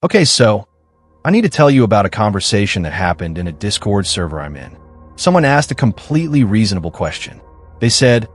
Okay, so I need to tell you about a conversation that happened in a Discord server I'm in. Someone asked a completely reasonable question. They said,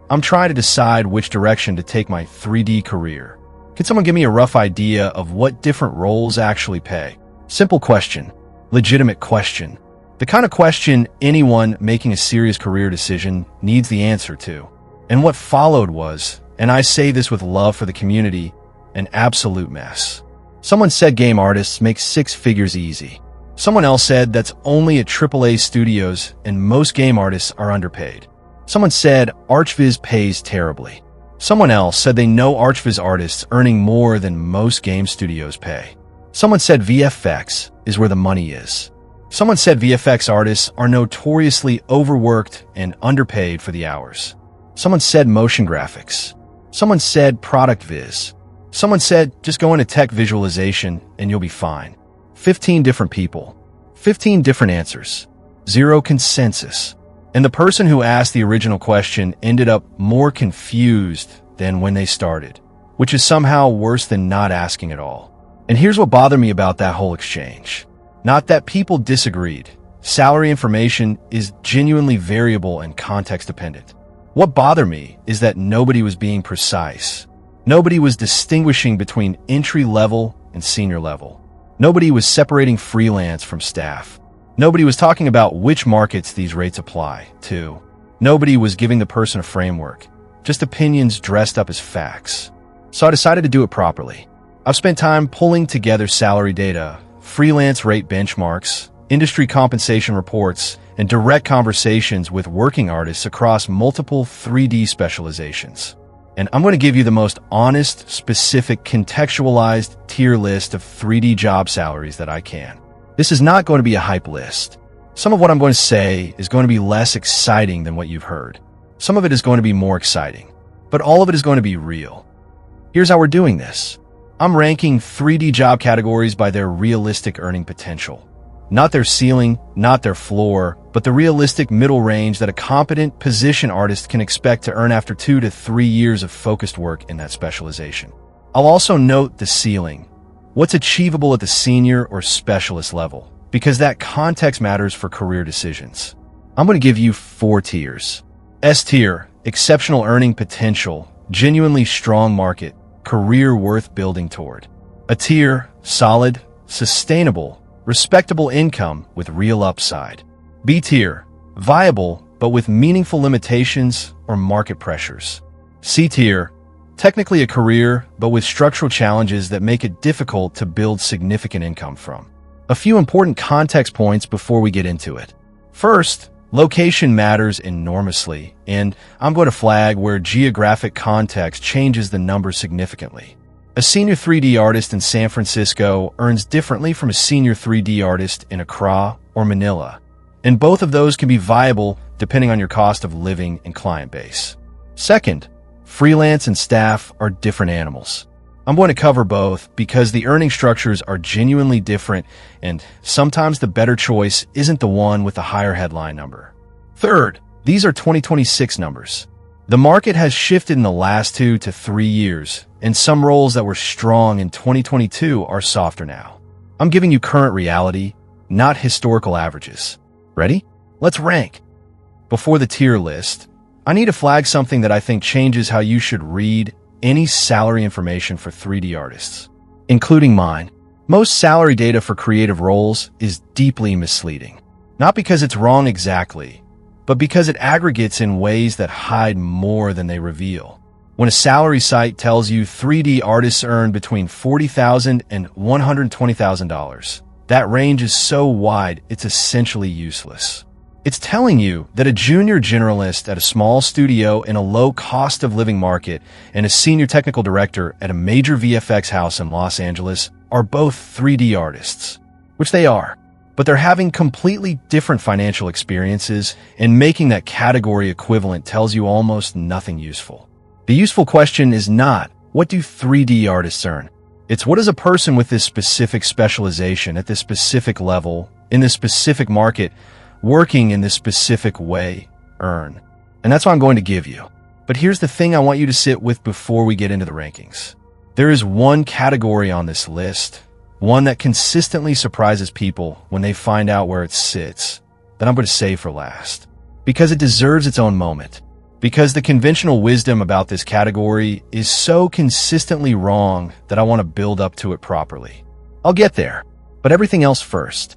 I'm trying to decide which direction to take my 3D career. Could someone give me a rough idea of what different roles actually pay? Simple question. Legitimate question. The kind of question anyone making a serious career decision needs the answer to. And what followed was, and I say this with love for the community, an absolute mess. Someone said game artists make six figures easy. Someone else said that's only at AAA studios and most game artists are underpaid. Someone said ArchViz pays terribly. Someone else said they know ArchViz artists earning more than most game studios pay. Someone said VFX is where the money is. Someone said VFX artists are notoriously overworked and underpaid for the hours. Someone said motion graphics. Someone said product viz. Someone said, just go into tech visualization and you'll be fine. 15 different people. 15 different answers. Zero consensus. And the person who asked the original question ended up more confused than when they started, which is somehow worse than not asking at all. And here's what bothered me about that whole exchange. Not that people disagreed. Salary information is genuinely variable and context dependent. What bothered me is that nobody was being precise. Nobody was distinguishing between entry level and senior level. Nobody was separating freelance from staff. Nobody was talking about which markets these rates apply to. Nobody was giving the person a framework, just opinions dressed up as facts. So I decided to do it properly. I've spent time pulling together salary data, freelance rate benchmarks, industry compensation reports, and direct conversations with working artists across multiple 3D specializations. And I'm going to give you the most honest, specific, contextualized tier list of 3D job salaries that I can. This is not going to be a hype list. Some of what I'm going to say is going to be less exciting than what you've heard. Some of it is going to be more exciting, but all of it is going to be real. Here's how we're doing this. I'm ranking 3D job categories by their realistic earning potential. Not their ceiling, not their floor, but the realistic middle range that a competent position artist can expect to earn after 2 to 3 years of focused work in that specialization. I'll also note the ceiling, what's achievable at the senior or specialist level, because that context matters for career decisions. I'm going to give you 4 tiers. S tier, exceptional earning potential, genuinely strong market, career worth building toward. A tier, solid, sustainable, respectable income with real upside. B tier, viable, but with meaningful limitations or market pressures. C tier, technically a career, but with structural challenges that make it difficult to build significant income from. A few important context points before we get into it. First, location matters enormously, and I'm going to flag where geographic context changes the number significantly. A senior 3D artist in San Francisco earns differently from a senior 3D artist in Accra or Manila, and both of those can be viable depending on your cost of living and client base. Second, freelance and staff are different animals. I'm going to cover both because the earning structures are genuinely different, and sometimes the better choice isn't the one with the higher headline number. Third, these are 2026 numbers. The market has shifted in the last 2 to 3 years, and some roles that were strong in 2022 are softer now. I'm giving you current reality, not historical averages. Ready? Let's rank. Before the tier list, I need to flag something that I think changes how you should read any salary information for 3D artists, including mine. Most salary data for creative roles is deeply misleading. Not because it's wrong exactly, but because it aggregates in ways that hide more than they reveal. When a salary site tells you 3D artists earn between $40,000 and $120,000, that range is so wide it's essentially useless. It's telling you that a junior generalist at a small studio in a low cost of living market and a senior technical director at a major VFX house in Los Angeles are both 3D artists, which they are. But they're having completely different financial experiences, and making that category equivalent tells you almost nothing useful. The useful question is not, what do 3D artists earn? It's, what does a person with this specific specialization at this specific level, in this specific market, working in this specific way, earn? And that's what I'm going to give you. But here's the thing I want you to sit with before we get into the rankings. There is one category on this list one that consistently surprises people when they find out where it sits, that I'm going to save for last. Because it deserves its own moment. Because the conventional wisdom about this category is so consistently wrong that I want to build up to it properly. I'll get there, but everything else first.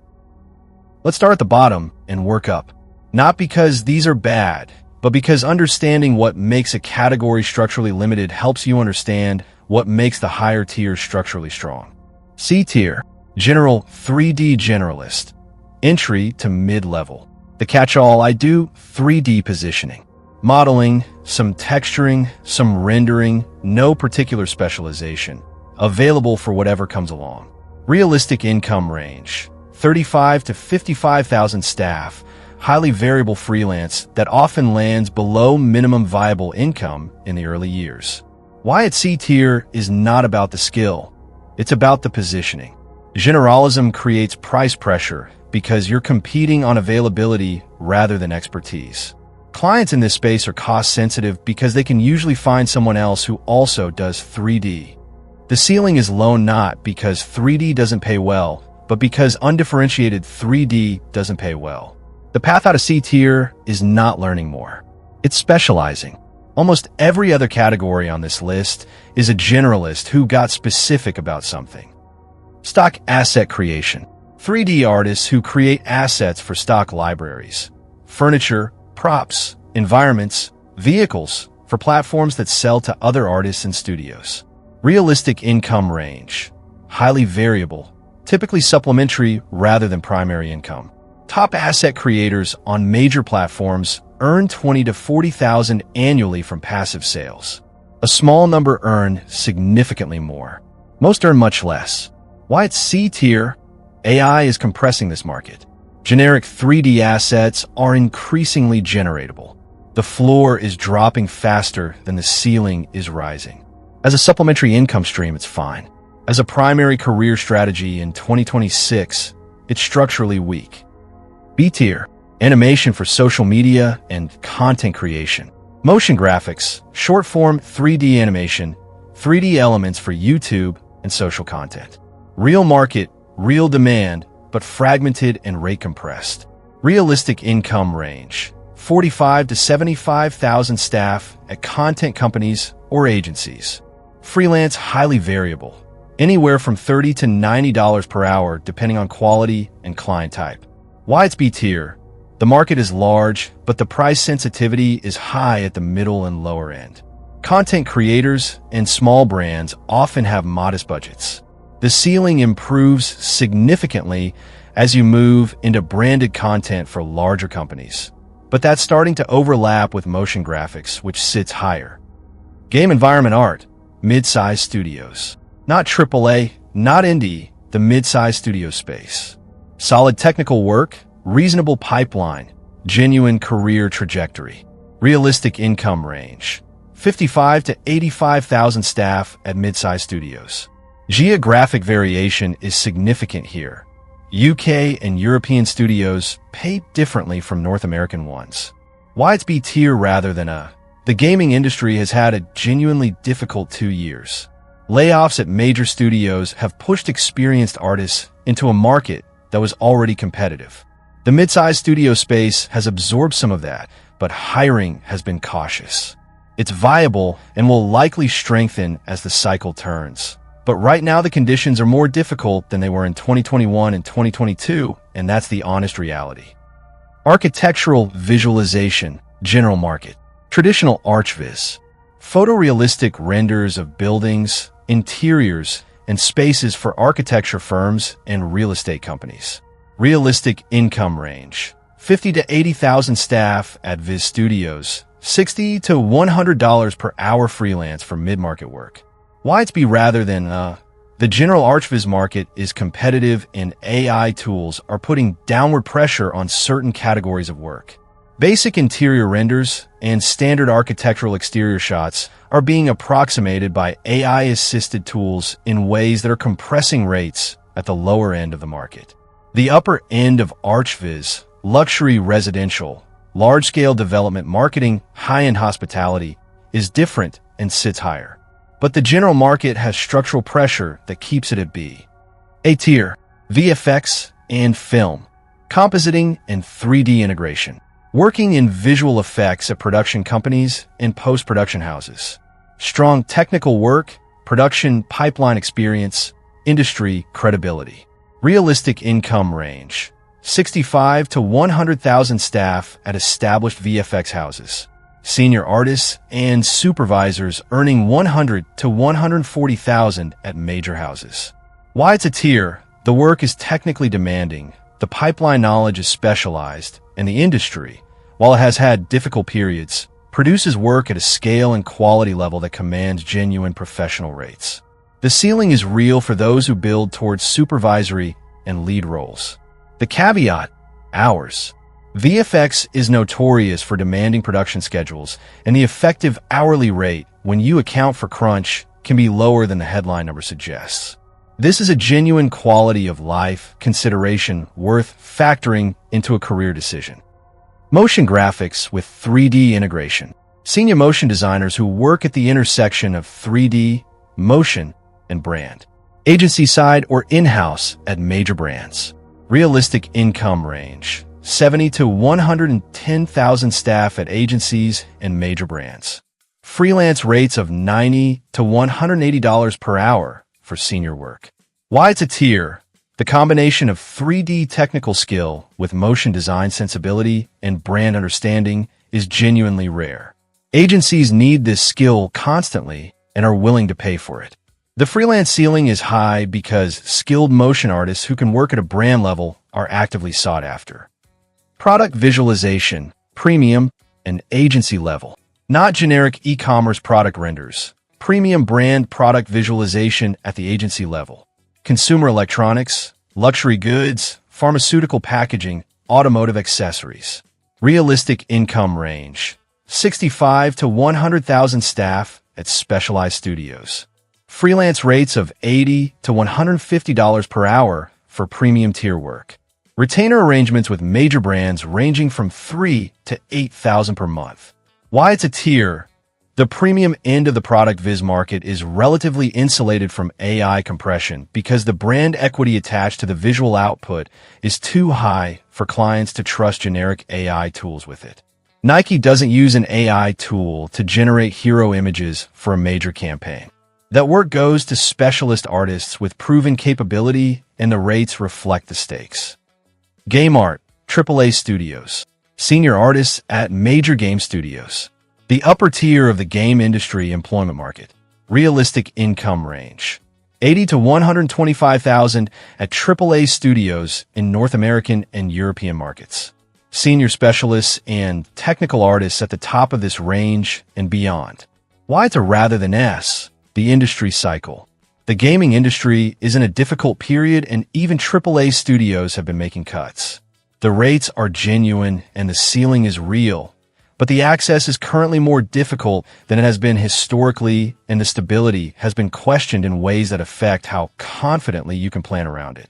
Let's start at the bottom and work up. Not because these are bad, but because understanding what makes a category structurally limited helps you understand what makes the higher tiers structurally strong. C tier, general 3D generalist, entry to mid-level. The catch-all, I do 3D positioning, modeling, some texturing, some rendering, no particular specialization, available for whatever comes along. Realistic income range, 35 to 55,000 staff, highly variable freelance that often lands below minimum viable income in the early years. Why it's C tier is not about the skill, it's about the positioning. Generalism creates price pressure because you're competing on availability rather than expertise. Clients in this space are cost sensitive because they can usually find someone else who also does 3D. The ceiling is low not because 3D doesn't pay well, but because undifferentiated 3D doesn't pay well. The path out of C tier is not learning more. It's specializing. Almost every other category on this list is a generalist who got specific about something. Stock asset creation. 3D artists who create assets for stock libraries. Furniture, props, environments, vehicles for platforms that sell to other artists and studios. Realistic income range. Highly variable, typically supplementary rather than primary income. Top asset creators on major platforms earn $20,000 to $40,000 annually from passive sales. A small number earn significantly more. Most earn much less. Why it's C tier? AI is compressing this market. Generic 3D assets are increasingly generatable. The floor is dropping faster than the ceiling is rising. As a supplementary income stream, it's fine. As a primary career strategy in 2026, it's structurally weak. B tier, animation for social media and content creation. Motion graphics, short-form 3D animation, 3D elements for YouTube and social content. Real market, real demand, but fragmented and rate compressed. Realistic income range, 45 to 75,000 staff at content companies or agencies. Freelance highly variable, anywhere from $30 to $90 per hour depending on quality and client type. Why it's B tier? The market is large, but the price sensitivity is high at the middle and lower end. Content creators and small brands often have modest budgets. The ceiling improves significantly as you move into branded content for larger companies. But that's starting to overlap with motion graphics, which sits higher. Game environment art, mid-size studios. Not AAA, not indie, the mid-size studio space. Solid technical work, reasonable pipeline, genuine career trajectory. Realistic income range, 55 to 85,000 staff at mid-size studios. Geographic variation is significant here. UK and European studios pay differently from North American ones. Why it's B tier rather than A? The gaming industry has had a genuinely difficult 2 years. Layoffs at major studios have pushed experienced artists into a market that was already competitive. The mid-size studio space has absorbed some of that, but hiring has been cautious. It's viable and will likely strengthen as the cycle turns. But right now the conditions are more difficult than they were in 2021 and 2022, and that's the honest reality. Architectural visualization, general market. Traditional ArchViz. Photorealistic renders of buildings, interiors, and spaces for architecture firms and real estate companies. Realistic income range, 50 to 80,000 staff at Viz Studios, $60 to $100 per hour freelance for mid-market work. Why it's B rather than the general ArchViz market is competitive and AI tools are putting downward pressure on certain categories of work. Basic interior renders and standard architectural exterior shots are being approximated by AI-assisted tools in ways that are compressing rates at the lower end of the market. The upper end of ArchViz, luxury residential, large-scale development marketing, high-end hospitality, is different and sits higher. But the general market has structural pressure that keeps it at B. A tier, VFX and film, compositing and 3D integration. Working in visual effects at production companies and post-production houses. Strong technical work, production pipeline experience, industry credibility. Realistic income range, 65 to 100,000 staff at established VFX houses. Senior artists and supervisors earning 100 to 140,000 at major houses. Why it's a tier? The work is technically demanding, the pipeline knowledge is specialized, and the industry, while it has had difficult periods, produces work at a scale and quality level that commands genuine professional rates. The ceiling is real for those who build towards supervisory and lead roles. The caveat: hours. VFX is notorious for demanding production schedules, and the effective hourly rate, when you account for crunch, can be lower than the headline number suggests. This is a genuine quality of life consideration worth factoring into a career decision. Motion graphics with 3D integration. Senior motion designers who work at the intersection of 3D, motion, and brand. Agency side or in-house at major brands. Realistic income range, 70 to 110,000 staff at agencies and major brands. Freelance rates of $90 to $180 per hour for senior work. Why it's a tier? The combination of 3D technical skill with motion design sensibility and brand understanding is genuinely rare. Agencies need this skill constantly and are willing to pay for it. The freelance ceiling is high because skilled motion artists who can work at a brand level are actively sought after. Product visualization, premium, and agency level. Not generic e-commerce product renders. Premium brand product visualization at the agency level. Consumer electronics, luxury goods, pharmaceutical packaging, automotive accessories. Realistic income range, 65 to 100,000 staff at specialized studios. Freelance rates of $80 to $150 per hour for premium tier work. Retainer arrangements with major brands ranging from $3,000 to $8,000 per month. Why it's a tier? The premium end of the product viz market is relatively insulated from AI compression because the brand equity attached to the visual output is too high for clients to trust generic AI tools with it. Nike doesn't use an AI tool to generate hero images for a major campaign. That work goes to specialist artists with proven capability, and the rates reflect the stakes. Game art, AAA studios. Senior artists at major game studios. The upper tier of the game industry employment market. Realistic income range, 80 to 125,000 at AAA studios in North American and European markets. Senior specialists and technical artists at the top of this range and beyond. Why it's a rather than S? The industry cycle. The gaming industry is in a difficult period, and even AAA studios have been making cuts. The rates are genuine and the ceiling is real, but the access is currently more difficult than it has been historically, and the stability has been questioned in ways that affect how confidently you can plan around it.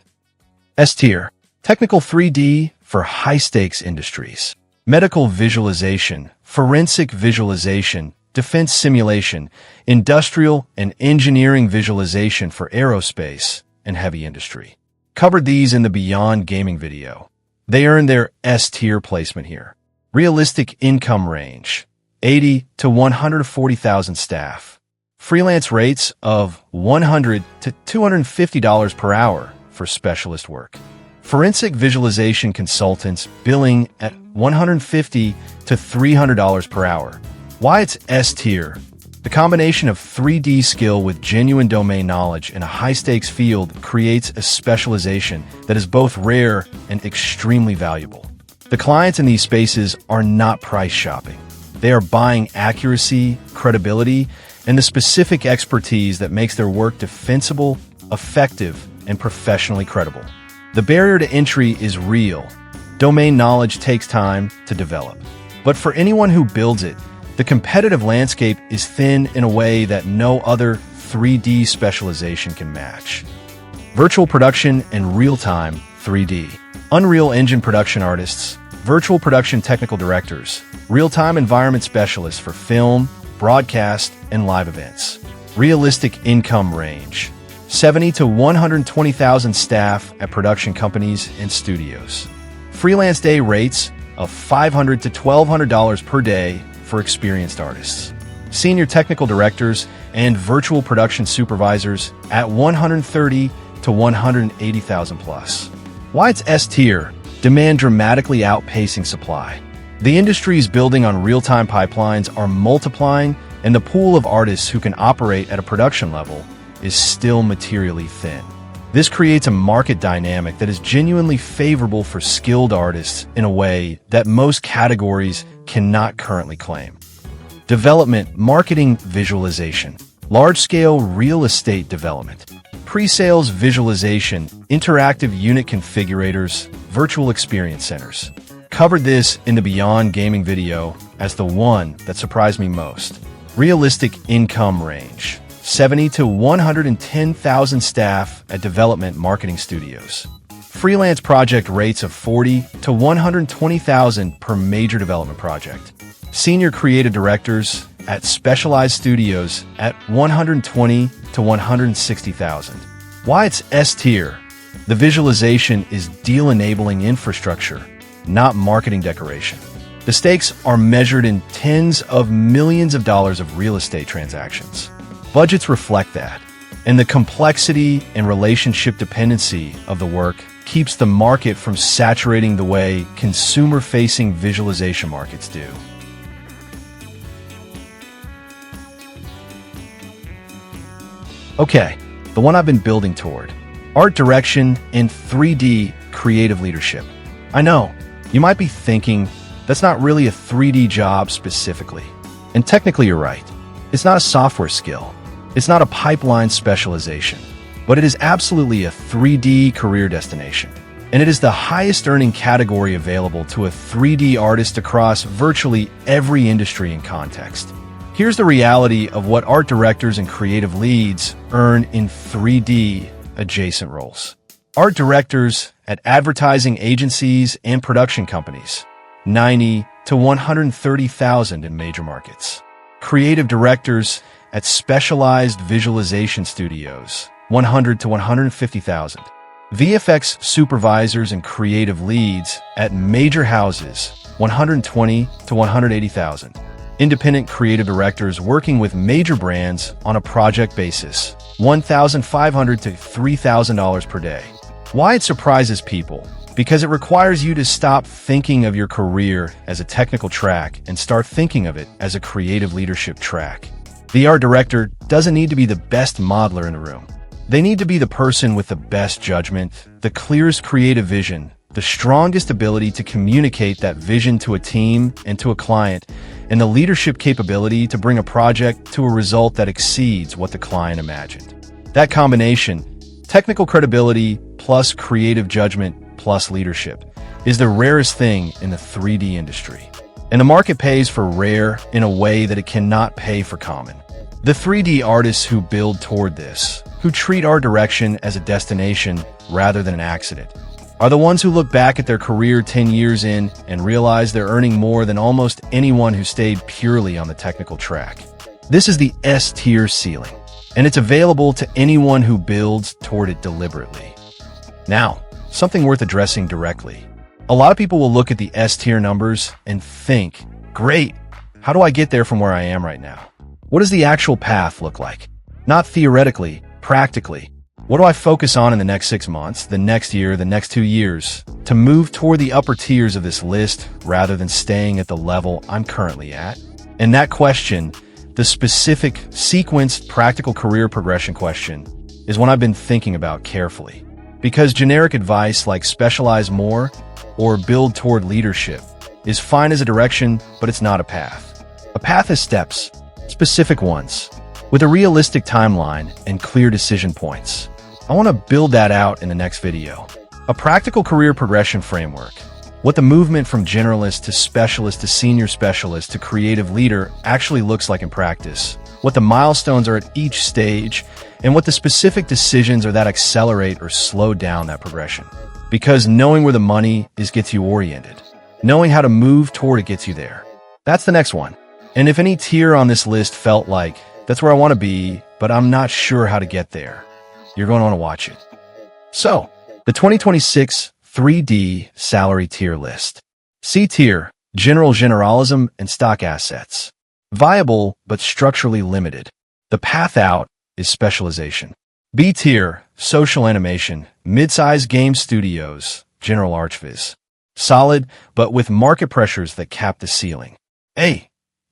S tier, technical 3D for high-stakes industries. Medical visualization, forensic visualization, defense simulation, industrial and engineering visualization for aerospace and heavy industry. Covered these in the Beyond Gaming video. They earned their S-tier placement here. Realistic income range, 80 to 140,000 staff. Freelance rates of $100 to $250 per hour for specialist work. Forensic visualization consultants billing at $150 to $300 per hour. Why it's S-tier? The combination of 3D skill with genuine domain knowledge in a high-stakes field creates a specialization that is both rare and extremely valuable. The clients in these spaces are not price shopping. They are buying accuracy, credibility, and the specific expertise that makes their work defensible, effective, and professionally credible. The barrier to entry is real. Domain knowledge takes time to develop. But for anyone who builds it, the competitive landscape is thin in a way that no other 3D specialization can match. Virtual production and real-time 3D. Unreal Engine production artists, virtual production technical directors, real-time environment specialists for film, broadcast, and live events. Realistic income range, 70 to 120,000 staff at production companies and studios. Freelance day rates of $500 to $1,200 per day for experienced artists. Senior technical directors and virtual production supervisors at 130 to 180,000 plus. Why it's S tier? Demand dramatically outpacing supply. The industry's building on real-time pipelines are multiplying, and the pool of artists who can operate at a production level is still materially thin. This creates a market dynamic that is genuinely favorable for skilled artists in a way that most categories cannot currently claim. Development, marketing, visualization, large-scale real estate development, pre-sales visualization, interactive unit configurators, virtual experience centers. Covered this in the Beyond Gaming video as the one that surprised me most. Realistic income range, 70 to 110,000 staff at development marketing studios. Freelance project rates of 40 to 120,000 per major development project. Senior creative directors at specialized studios at 120 to 160,000. Why it's S tier? The visualization is deal-enabling infrastructure, not marketing decoration. The stakes are measured in tens of millions of dollars of real estate transactions. Budgets reflect that, and the complexity and relationship dependency of the work keeps the market from saturating the way consumer-facing visualization markets do. Okay, the one I've been building toward. Art direction and 3D creative leadership. I know, you might be thinking, that's not really a 3D job specifically. And technically you're right. It's not a software skill. It's not a pipeline specialization. But it is absolutely a 3D career destination. And it is the highest earning category available to a 3D artist across virtually every industry and context. Here's the reality of what art directors and creative leads earn in 3D adjacent roles. Art directors at advertising agencies and production companies, 90 to 130,000 in major markets. Creative directors at specialized visualization studios, 100 to 150,000. VFX supervisors and creative leads at major houses, 120 to 180,000. Independent creative directors working with major brands on a project basis, $1,500 to $3,000 per day. Why it surprises people? Because it requires you to stop thinking of your career as a technical track and start thinking of it as a creative leadership track. The art director doesn't need to be the best modeler in the room. They need to be the person with the best judgment, the clearest creative vision, the strongest ability to communicate that vision to a team and to a client, and the leadership capability to bring a project to a result that exceeds what the client imagined. That combination, technical credibility plus creative judgment plus leadership, is the rarest thing in the 3D industry. And the market pays for rare in a way that it cannot pay for common. The 3D artists who build toward this, who treat art direction as a destination rather than an accident, are the ones who look back at their career 10 years in and realize they're earning more than almost anyone who stayed purely on the technical track. This is the S-tier ceiling, and it's available to anyone who builds toward it deliberately. Now, something worth addressing directly. A lot of people will look at the S-tier numbers and think, great, how do I get there from where I am right now? What does the actual path look like? Not theoretically, practically. What do I focus on in the next 6 months, the next year, the next 2 years, to move toward the upper tiers of this list rather than staying at the level I'm currently at? And that question, the specific, sequenced, practical career progression question, is one I've been thinking about carefully. Because generic advice like specialize more or build toward leadership is fine as a direction, but it's not a path. A path is steps, specific ones, with a realistic timeline and clear decision points. I want to build that out in the next video. A practical career progression framework. What the movement from generalist to specialist to senior specialist to creative leader actually looks like in practice. What the milestones are at each stage, and what the specific decisions are that accelerate or slow down that progression. Because knowing where the money is gets you oriented. Knowing how to move toward it gets you there. That's the next one. And if any tier on this list felt like, that's where I want to be, but I'm not sure how to get there, You're going to want to watch it. So, the 2026 3D salary tier list. C tier, generalism and stock assets. Viable, but structurally limited. The path out is specialization. B tier, social animation, mid-size game studios, general archviz. Solid, but with market pressures that cap the ceiling. A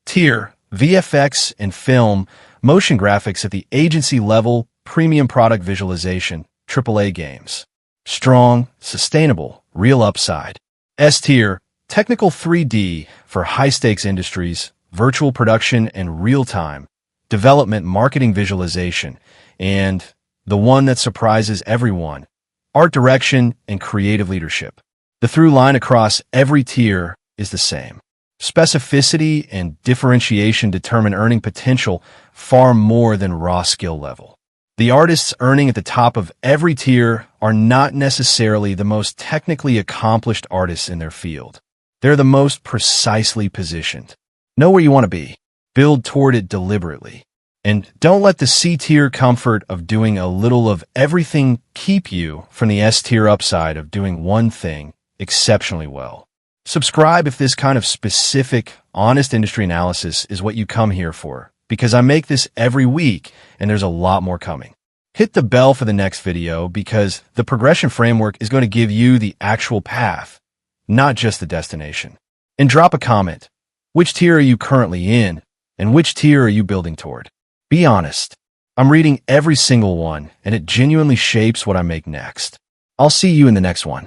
tier, VFX and film, motion graphics at the agency level, premium product visualization, AAA games. Strong, sustainable, real upside. S tier, technical 3D for high-stakes industries, virtual production and real-time, development marketing visualization, and the one that surprises everyone, art direction and creative leadership. The through line across every tier is the same. Specificity and differentiation determine earning potential far more than raw skill level. The artists earning at the top of every tier are not necessarily the most technically accomplished artists in their field. They're the most precisely positioned. Know where you want to be. Build toward it deliberately. And don't let the C-tier comfort of doing a little of everything keep you from the S-tier upside of doing one thing exceptionally well. Subscribe if this kind of specific, honest industry analysis is what you come here for, because I make this every week and there's a lot more coming. Hit the bell for the next video because the progression framework is going to give you the actual path, not just the destination. And drop a comment. Which tier are you currently in, and which tier are you building toward? Be honest. I'm reading every single one, and it genuinely shapes what I make next. I'll see you in the next one.